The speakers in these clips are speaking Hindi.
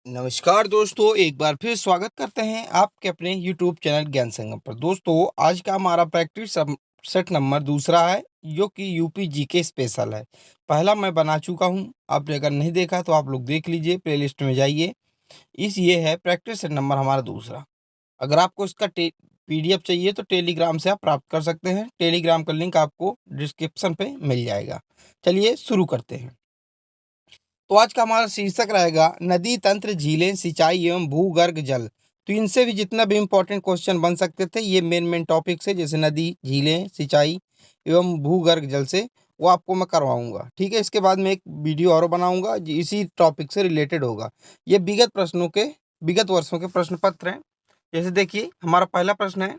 नमस्कार दोस्तों, एक बार फिर स्वागत करते हैं आपके अपने यूट्यूब चैनल ज्ञान संगम पर। दोस्तों, आज का हमारा प्रैक्टिस सेट नंबर दूसरा है, जो कि यूपी जीके स्पेशल है। पहला मैं बना चुका हूं, आपने अगर नहीं देखा तो आप लोग देख लीजिए, प्लेलिस्ट में जाइए। ये है प्रैक्टिस सेट नंबर हमारा दूसरा। अगर आपको इसका पीडीएफ चाहिए तो टेलीग्राम से आप प्राप्त कर सकते हैं। टेलीग्राम का लिंक आपको डिस्क्रिप्शन पे मिल जाएगा। चलिए शुरू करते हैं। तो आज का हमारा शीर्षक रहेगा नदी तंत्र, झीलें, सिंचाई एवं भूगर्भ जल। तो इनसे भी जितना भी इम्पोर्टेंट क्वेश्चन बन सकते थे, ये मेन टॉपिक से, जैसे नदी, झीलें, सिंचाई एवं भूगर्भ जल से, वो आपको मैं करवाऊंगा। ठीक है, इसके बाद में एक वीडियो और बनाऊंगा जो इसी टॉपिक से रिलेटेड होगा। ये विगत वर्षों के प्रश्न पत्र हैं। जैसे देखिए, हमारा पहला प्रश्न है,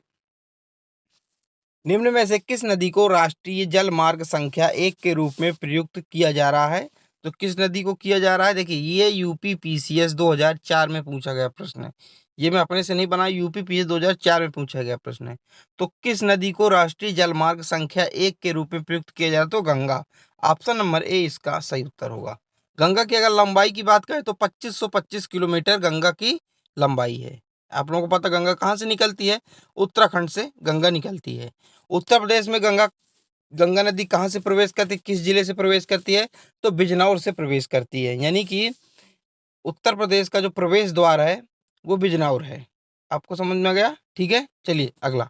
निम्न में से किस नदी को राष्ट्रीय जल मार्ग संख्या 1 के रूप में प्रयुक्त किया जा रहा है? तो किस नदी को किया जा रहा है? देखिए, ये यूपी पीसीएस 2004 में पूछा गया प्रश्न है। ये मैं अपने से नहीं बनाया, यूपी पीसीएस 2004 में पूछा गया प्रश्न है। तो किस नदी को राष्ट्रीय जल मार्ग संख्या 1 के रूप में प्रयुक्त किया जा रहा है? तो गंगा। ऑप्शन नंबर ए इसका सही उत्तर होगा। गंगा की अगर लंबाई की बात करें तो 2525 किलोमीटर गंगा की लंबाई है। आप लोगों को पता गंगा कहाँ से निकलती है? उत्तराखंड से गंगा निकलती है। उत्तर प्रदेश में गंगा गंगा नदी कहाँ से प्रवेश करती है, किस जिले से प्रवेश करती है? तो बिजनौर से प्रवेश करती है। यानी कि उत्तर प्रदेश का जो प्रवेश द्वार है वो बिजनौर है। आपको समझ में आ गया? ठीक है, चलिए अगला।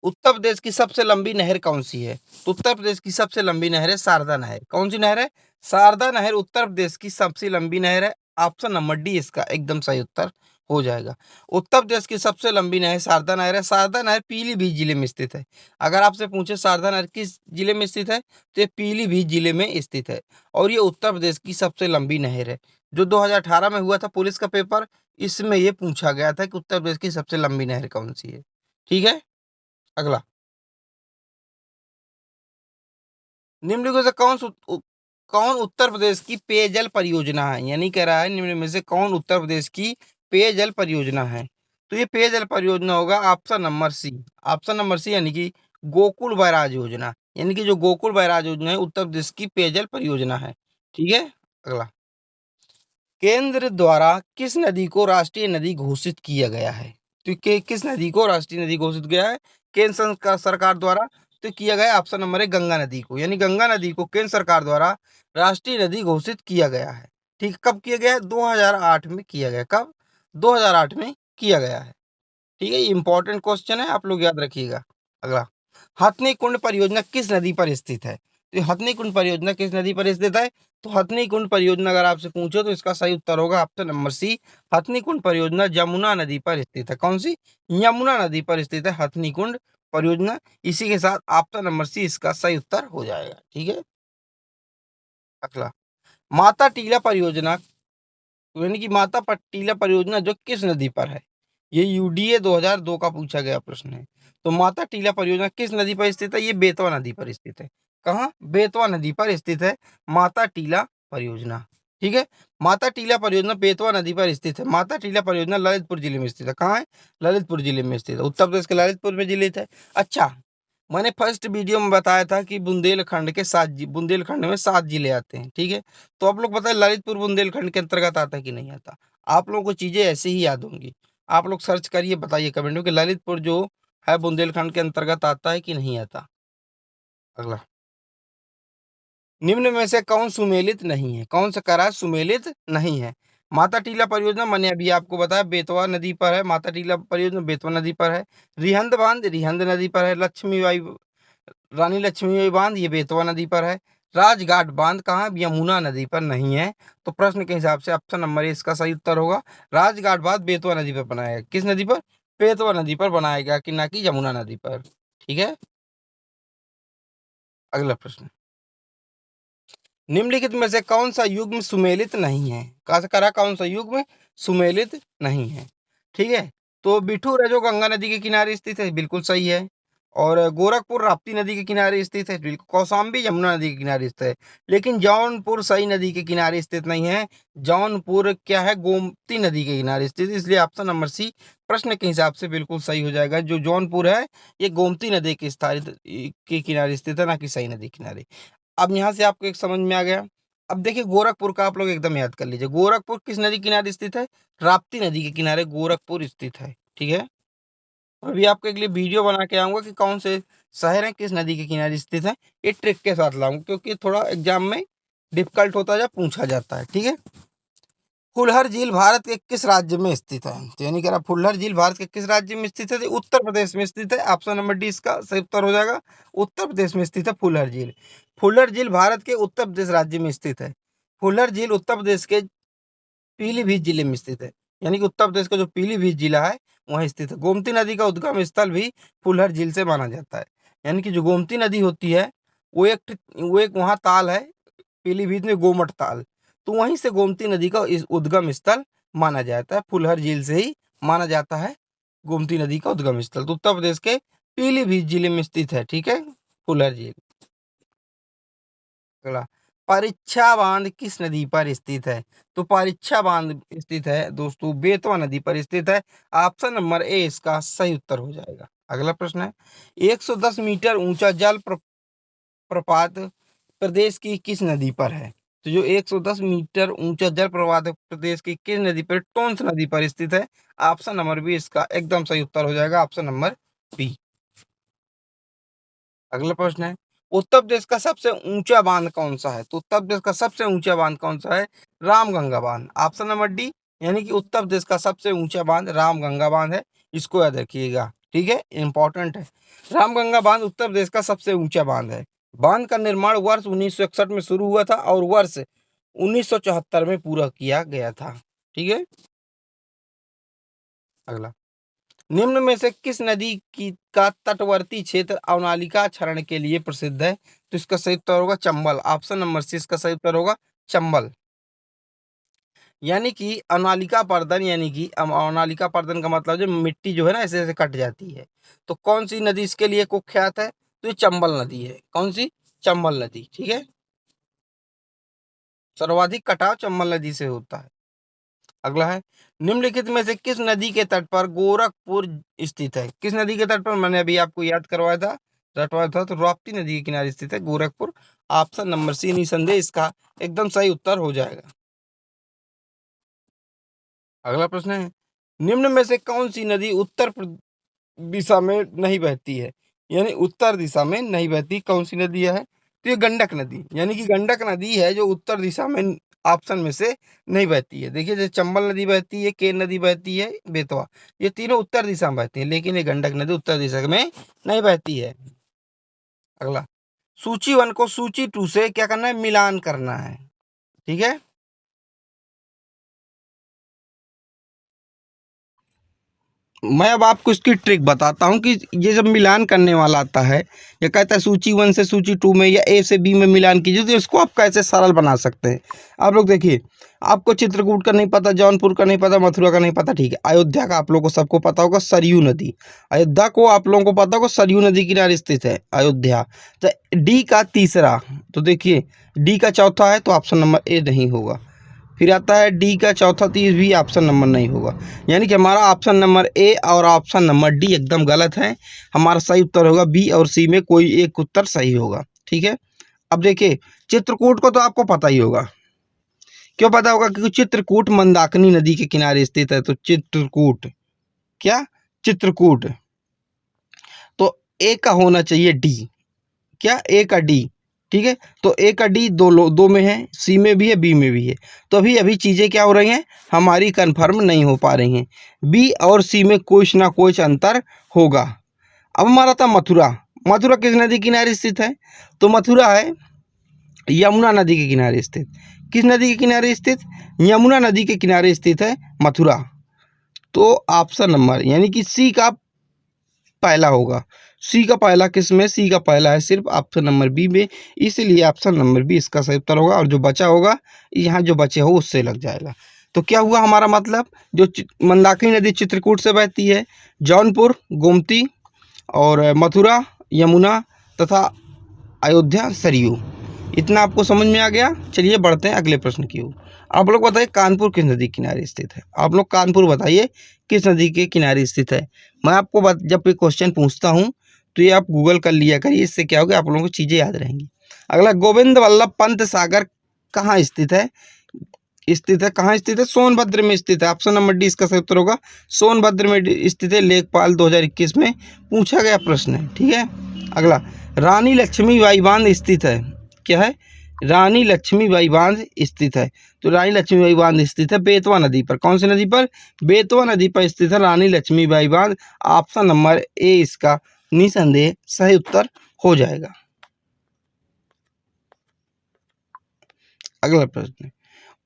उत्तर प्रदेश की सबसे लंबी नहर कौन सी है? तो उत्तर प्रदेश की सबसे लंबी नहर है शारदा नहर। कौन सी नहर है? शारदा नहर उत्तर प्रदेश की सबसे लंबी नहर है। ऑप्शन नंबर डी इसका एकदम सही उत्तर हो जाएगा। उत्तर प्रदेश की सबसे लंबी नहर शारदा नहर है। शारदा नहर पीलीभीत जिले में स्थित है। अगर आपसे पूछे शारदा नहर किस जिले में स्थित है, तो ये पीलीभीत जिले में स्थित है। और ये उत्तर प्रदेश की सबसे लंबी नहर है। जो 2018 में हुआ था पुलिस का पेपर, इसमें ये पूछा गया था कि उत्तर प्रदेश की सबसे लंबी नहर कौन सी है। ठीक है, अगला। निम्नलिखित से कौन उत्तर प्रदेश की पेयजल परियोजना है? यानी कह रहा है निम्न में से कौन उत्तर प्रदेश की पेयजल परियोजना है? तो ये पेयजल परियोजना होगा option number C. Option number C यानी कि गोकुल बैराज योजना। यानी कि जो गोकुल बैराज योजना है उत्तर प्रदेश की पेयजल परियोजना है। ठीक है, अगला। केंद्र द्वारा किस नदी को राष्ट्रीय नदी घोषित किया गया है? तो किस नदी को राष्ट्रीय नदी घोषित किया है केंद्र सरकार द्वारा? तो किया गया ऑप्शन नंबर है गंगा नदी को। यानी गंगा नदी को केंद्र सरकार द्वारा राष्ट्रीय नदी घोषित किया गया है। ठीक, कब किया गया है? 2008 में किया गया। कब? 2008 में किया गया है। ठीक है, ये इंपॉर्टेंट क्वेश्चन है, आप लोग याद रखिएगा। अगला, हथनी कुंड परियोजना किस नदी पर स्थित है? तो हथनी कुंड परियोजना किस नदी पर स्थित है? तो हथनी कुंड परियोजना अगर आपसे पूछो तो इसका सही उत्तर होगा ऑप्शन नंबर सी। हथनी कुंड परियोजना यमुना नदी पर स्थित है। कौन सी? यमुना नदी पर स्थित है हथनी कुंड परियोजना। इसी के साथ ऑप्शन नंबर सी इसका सही उत्तर हो जाएगा। ठीक है, अगला। माता टीला परियोजना, यानी कि माता टीला परियोजना जो किस नदी पर है? ये यूडीए 2002 का पूछा गया प्रश्न है। तो माता टीला परियोजना किस नदी पर स्थित है? ये बेतवा नदी पर स्थित है। कहाँ? बेतवा नदी पर स्थित है माता टीला परियोजना। ठीक है, माता टीला परियोजना बेतवा नदी पर स्थित है। माता टीला परियोजना ललितपुर जिले में स्थित है। कहाँ है? ललितपुर जिले में स्थित है। उत्तर प्रदेश के ललितपुर में जिले है। अच्छा, मैंने फर्स्ट वीडियो में बताया था कि बुंदेलखंड में 7 जिले आते हैं। ठीक है, तो आप लोग बताएं ललितपुर बुंदेलखंड के अंतर्गत आता है कि नहीं आता? आप लोगों को चीजें ऐसे ही याद होंगी। आप लोग सर्च करिए, बताइए कमेंट में कि ललितपुर जो है बुंदेलखंड के अंतर्गत आता है कि नहीं आता। अगला, निम्न में से कौन सुमेलित नहीं है? कौन सा करा सुमेलित नहीं है? माता टीला परियोजना मैंने अभी आपको बताया बेतवा नदी पर है। माता टीला परियोजना बेतवा नदी पर है। रिहंद बांध रिहंद नदी पर है। रानी लक्ष्मीबाई बांध ये बेतवा नदी पर है। राजघाट बांध कहाँ है? यमुना नदी पर नहीं है। तो प्रश्न के हिसाब से ऑप्शन नंबर ए इसका सही उत्तर होगा। राजघाट बांध बेतवा नदी पर बनाया गया। किस नदी पर? बेतवा नदी पर बनाया गया, कि ना कि यमुना नदी पर। ठीक है, अगला प्रश्न। निम्नलिखित में से कौन सा युग्म सुमेलित नहीं है? कौन सा युग्म सुमेलित नहीं है? ठीक है, तो बिठूर है जो गंगा नदी के किनारे स्थित है, बिल्कुल सही है। और गोरखपुर राप्ती नदी के किनारे स्थित है, बिल्कुल। कौशाम्बी यमुना नदी के किनारे स्थित है। लेकिन जौनपुर सई नदी के किनारे स्थित नहीं है। जौनपुर क्या है? गोमती नदी के किनारे स्थित है। इसलिए ऑप्शन नंबर सी प्रश्न के हिसाब से बिल्कुल सही हो जाएगा। जो जौनपुर है ये गोमती नदी के किनारे स्थित है, ना कि सई नदी के किनारे। अब यहाँ से आपको एक समझ में आ गया। अब देखिए गोरखपुर का आप लोग एकदम याद कर लीजिए, गोरखपुर किस नदी किनारे स्थित है? राप्ती नदी के किनारे गोरखपुर स्थित है। ठीक है, अभी आपके लिए वीडियो बना के आऊंगा कि कौन से शहर है किस नदी के किनारे स्थित है, ये ट्रिक के साथ लाऊंगा क्योंकि थोड़ा एग्जाम में डिफिकल्ट होता है जब पूछा जाता है। ठीक है, फुलहर झील भारत के किस राज्य में स्थित है? तो यानी कह रहा फुलहर झील भारत के किस राज्य में स्थित है? तो उत्तर प्रदेश में स्थित है। ऑप्शन नंबर डी इसका सही उत्तर हो जाएगा। उत्तर प्रदेश में स्थित है फुलहर झील। फुलहर झील भारत के उत्तर प्रदेश राज्य में स्थित है। फुलहर झील उत्तर प्रदेश के पीलीभीत जिले में स्थित है, यानी कि उत्तर प्रदेश का जो पीलीभीत जिला है वहीं स्थित है। गोमती नदी का उद्गम स्थल भी फुलहर झील से माना जाता है, यानी कि जो गोमती नदी होती है वो एक वहाँ ताल है पीलीभीत में, गोमट ताल, तो वहीं से गोमती नदी का इस उद्गम स्थल माना जाता है। फुलहर झील से ही माना जाता है गोमती नदी का उद्गम स्थल। तो उत्तर प्रदेश के पीलीभीत जिले में स्थित है। ठीक है, फुलहर झील। अगला, परीक्षा बांध किस नदी पर स्थित है? तो परीक्षा बांध स्थित है दोस्तों बेतवा नदी पर स्थित है। ऑप्शन नंबर ए इसका सही उत्तर हो जाएगा। अगला प्रश्न है, 110 मीटर ऊंचा प्रपात प्रदेश की किस नदी पर है? तो जो 110 मीटर ऊंचा जल प्रपात प्रदेश की किस नदी पर, टोंस नदी पर स्थित है। ऑप्शन नंबर बी इसका एकदम सही उत्तर हो जाएगा। Option number B. अगला प्रश्न है, उत्तर प्रदेश का सबसे ऊंचा बांध कौन सा है? तो उत्तर प्रदेश का सबसे ऊंचा बांध कौन सा है? रामगंगा बांध। ऑप्शन नंबर डी, यानी कि उत्तर प्रदेश का सबसे ऊंचा बांध रामगंगा बांध है। इसको याद रखिएगा, ठीक है, इंपॉर्टेंट है। रामगंगा बांध उत्तर प्रदेश का सबसे ऊंचा बांध है। बांध का निर्माण वर्ष 1961 में शुरू हुआ था और वर्ष 1974 में पूरा किया गया था। ठीक है, अगला, निम्न में से किस नदी की का तटवर्ती क्षेत्र अवनालिका क्षरण के लिए प्रसिद्ध है? तो इसका सही उत्तर होगा चंबल। ऑप्शन नंबर सी इसका सही उत्तर होगा चंबल। यानी कि अवनालिका पर्दन, यानी कि अवनालिका पर्दन का मतलब जो मिट्टी जो है ना ऐसे ऐसे कट जाती है, तो कौन सी नदी इसके लिए कुख्यात है? तो ये चंबल नदी है। कौन सी? चंबल नदी। ठीक है, सर्वाधिक कटाव चंबल नदी से होता है। अगला है, निम्नलिखित में से किस नदी के तट पर गोरखपुर स्थित है? किस नदी के तट पर? मैंने अभी आपको याद रटवाया था तो राप्ती नदी के किनारे स्थित है गोरखपुर। ऑप्शन नंबर सी निसंदेह इसका एकदम सही उत्तर हो जाएगा। अगला प्रश्न है, निम्न में से कौन सी नदी दिशा में नहीं बहती है? यानी उत्तर दिशा में नहीं बहती, कौन सी नदी है? तो ये गंडक नदी, यानी कि गंडक नदी है जो उत्तर दिशा में ऑप्शन में से नहीं बहती है। देखिए जैसे चंबल नदी बहती है, केन नदी बहती है, बेतवा, ये तीनों उत्तर दिशा में बहती है, लेकिन ये गंडक नदी उत्तर दिशा में नहीं बहती है। अगला, सूची 1 को सूची 2 से क्या करना है? मिलान करना है। ठीक है, मैं अब आपको इसकी ट्रिक बताता हूँ कि ये जब मिलान करने वाला आता है, ये कहता है सूची 1 से सूची 2 में या ए से बी में मिलान कीजिए, तो इसको आप कैसे सरल बना सकते हैं। आप लोग देखिए, आपको चित्रकूट का नहीं पता, जौनपुर का नहीं पता, मथुरा का नहीं पता, ठीक है। अयोध्या का आप लोगों को सबको पता होगा, सरयू नदी। अयोध्या को आप लोगों को पता होगा सरयू नदी किनारे स्थित है अयोध्या। तो डी का तीसरा, तो देखिए डी का चौथा है तो ऑप्शन नंबर ए नहीं होगा। फिर आता है डी का चौथा, तीस भी ऑप्शन नंबर नहीं होगा। यानी कि हमारा ऑप्शन नंबर ए और ऑप्शन नंबर डी एकदम गलत है। हमारा सही उत्तर होगा बी और सी में कोई एक उत्तर सही होगा। ठीक है, अब देखिए चित्रकूट को तो आपको पता ही होगा। क्यों पता होगा? क्योंकि चित्रकूट मंदाकिनी नदी के किनारे स्थित है। तो चित्रकूट, क्या चित्रकूट, तो ए का होना चाहिए डी। क्या? ए का डी। ठीक है, तो ए का डी दो में है, सी में भी है, बी में भी है। तो अभी अभी चीज़ें क्या हो रही हैं हमारी, कंफर्म नहीं हो पा रही हैं। बी और सी में कुछ ना कुछ अंतर होगा। अब हमारा था मथुरा। मथुरा किस नदी किनारे स्थित है? तो मथुरा है यमुना नदी के किनारे स्थित। किस नदी के किनारे स्थित? यमुना नदी के किनारे स्थित है मथुरा। तो ऑप्शन नंबर यानी कि सी का पहला होगा। सी का पहला किस में? सी का पहला है सिर्फ ऑप्शन नंबर बी में, इसलिए ऑप्शन नंबर बी इसका सही उत्तर होगा। और जो बचा होगा यहाँ जो बचे हो उससे लग जाएगा। तो क्या हुआ हमारा मतलब, जो मंदाकिनी नदी चित्रकूट से बहती है, जौनपुर गोमती, और मथुरा यमुना, तथा अयोध्या सरयू। इतना आपको समझ में आ गया। चलिए बढ़ते हैं अगले प्रश्न की ओर। आप लोग बताइए कानपुर किस नदी किनारे स्थित है? आप लोग कानपुर बताइए किस नदी के किनारे स्थित है। मैं आपको जब ये क्वेश्चन पूछता हूँ तो ये आप गूगल कर लिया करिए, इससे क्या होगा आप लोगों को चीज़ें याद रहेंगी। अगला, गोविंद वल्लभ पंत सागर कहाँ स्थित है? कहाँ स्थित है? सोनभद्र में स्थित है। ऑप्शन नंबर डी इसका सही उत्तर होगा। सोनभद्र में स्थित है। लेखपाल 2021 में पूछा गया प्रश्न है। ठीक है, अगला, रानी लक्ष्मीबाई बांध स्थित है। क्या है? रानी लक्ष्मीबाई बांध स्थित है। तो रानी लक्ष्मीबाई बांध स्थित है बेतवा नदी पर। कौन सी नदी पर? बेतवा नदी पर स्थित है रानी लक्ष्मीबाई बांध। ऑप्शन नंबर ए इसका निसंदेह सही उत्तर हो जाएगा। अगला प्रश्न,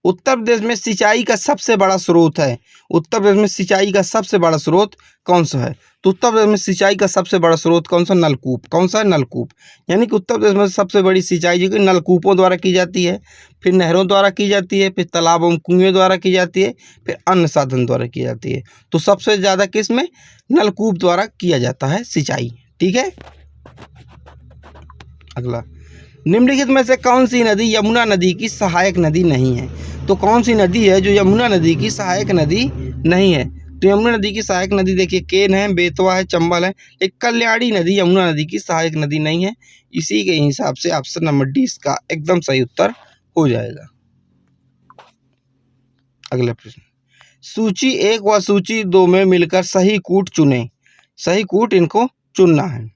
उत्तर प्रदेश में सिंचाई का सबसे बड़ा स्रोत है। उत्तर प्रदेश में सिंचाई का सबसे बड़ा स्रोत कौन सा है? तो उत्तर प्रदेश में सिंचाई का सबसे बड़ा स्रोत कौन सा? नलकूप। कौन सा है? नलकूप। यानी कि उत्तर प्रदेश में सबसे बड़ी सिंचाई जो कि नलकूपों द्वारा की जाती है, फिर नहरों द्वारा की जाती है, फिर तालाबों कुएं द्वारा की जाती है, फिर अन्य साधन द्वारा की जाती है। तो सबसे ज़्यादा किस में? नलकूप द्वारा किया जाता है सिंचाई। ठीक है, अगला, निम्नलिखित में से कौन सी नदी यमुना नदी की सहायक नदी नहीं है? तो कौन सी नदी है जो यमुना नदी की सहायक नदी नहीं है? तो यमुना नदी की सहायक नदी देखिए केन है, बेतवा है, चंबल है। एक कल्याणी नदी यमुना नदी की सहायक नदी नहीं है। इसी के हिसाब से ऑप्शन नंबर डी इसका एकदम सही उत्तर हो जाएगा। अगला प्रश्न, सूची 1 व सूची 2 में मिलकर सही कूट चुने। सही कूट इनको चुनना है।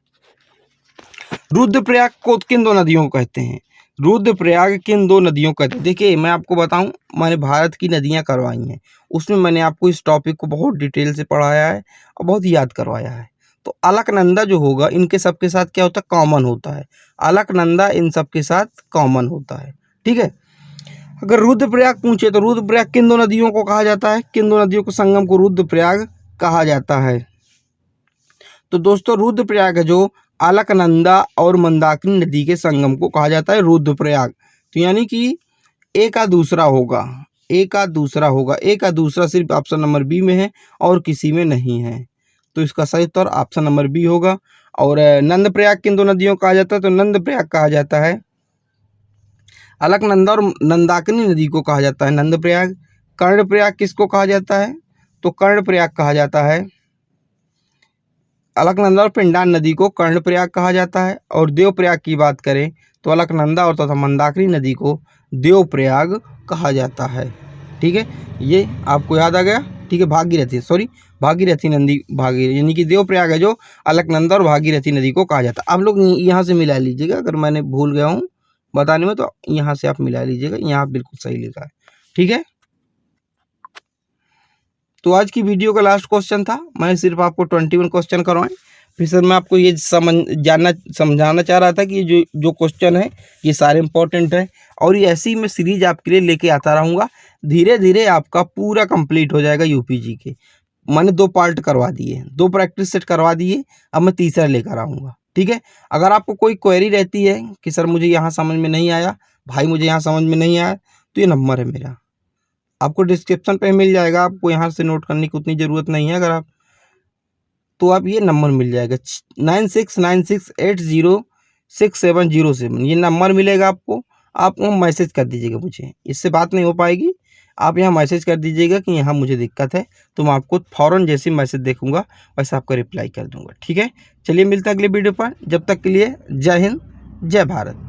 रुद्रप्रयाग को किन दो नदियों को कहते हैं? रुद्रप्रयाग किन दो नदियों को कहते हैं? देखिए मैं आपको बताऊं, मैंने भारत की नदियां करवाई हैं, उसमें मैंने आपको इस टॉपिक को बहुत डिटेल से पढ़ाया है और बहुत याद करवाया है। तो अलकनंदा जो होगा इनके सबके साथ क्या होता है? कॉमन होता है। अलकनंदा इन सबके साथ कॉमन होता है। ठीक है, अगर रुद्रप्रयाग पूछे तो रुद्रप्रयाग किन दो नदियों को कहा जाता है? किन दो नदियों के संगम को रुद्रप्रयाग कहा जाता है? तो दोस्तों रुद्रप्रयाग है जो अलकनंदा और मंदाकिनी नदी के संगम को कहा जाता है रुद्रप्रयाग। तो यानी कि एक का दूसरा होगा, एक का दूसरा होगा, एक का दूसरा सिर्फ ऑप्शन नंबर बी में है और किसी में नहीं है। तो इसका सही उत्तर ऑप्शन नंबर बी होगा। और नंदप्रयाग किन दो नदियों को कहा जाता है? तो नंदप्रयाग कहा जाता है अलकनंदा और मंदाकिनी नदी को कहा जाता है नंदप्रयाग। कर्णप्रयाग किसको कहा जाता है? तो कर्णप्रयाग कहा जाता है। अलकनंदा और पिंडार नदी को कर्णप्रयाग कहा जाता है। और देवप्रयाग की बात करें तो अलकनंदा और तथा मंदाकिनी नदी को देवप्रयाग कहा जाता है। ठीक है, ये आपको याद आ गया। ठीक है, भागीरथी नदी यानी कि देवप्रयाग है जो अलकनंदा और भागीरथी नदी को कहा जाता है। आप लोग यहाँ से मिला लीजिएगा, अगर मैंने भूल गया हूँ बताने में तो यहाँ से आप मिला लीजिएगा। यहाँ बिल्कुल सही लिखा है। ठीक है, तो आज की वीडियो का लास्ट क्वेश्चन था। मैंने सिर्फ आपको 21 क्वेश्चन करवाए। फिर सर मैं आपको ये समझाना चाह रहा था कि जो क्वेश्चन है ये सारे इंपॉर्टेंट है और ये ऐसी मैं सीरीज आपके लिए लेके आता रहूँगा। धीरे धीरे आपका पूरा कंप्लीट हो जाएगा यूपीजी के। मैंने 2 पार्ट करवा दिए, 2 प्रैक्टिस सेट करवा दिए, अब मैं तीसरा लेकर आऊँगा। ठीक है, अगर आपको कोई क्वेरी रहती है कि सर मुझे यहाँ समझ में नहीं आया, भाई मुझे यहाँ समझ में नहीं आया, तो ये नंबर है मेरा, आपको डिस्क्रिप्शन पे मिल जाएगा। आपको यहाँ से नोट करने की उतनी ज़रूरत नहीं है। अगर आप तो आप ये नंबर मिल जाएगा 9696806707 ये नंबर मिलेगा आपको। आप वहाँ मैसेज कर दीजिएगा, मुझे इससे बात नहीं हो पाएगी, आप यहाँ मैसेज कर दीजिएगा कि यहाँ मुझे दिक्कत है, तो मैं आपको फ़ौरन जैसे मैसेज देखूंगा वैसे आपका रिप्लाई कर दूंगा। ठीक है, चलिए मिलते हैं अगले वीडियो पर। जब तक के लिए जय हिंद, जय भारत।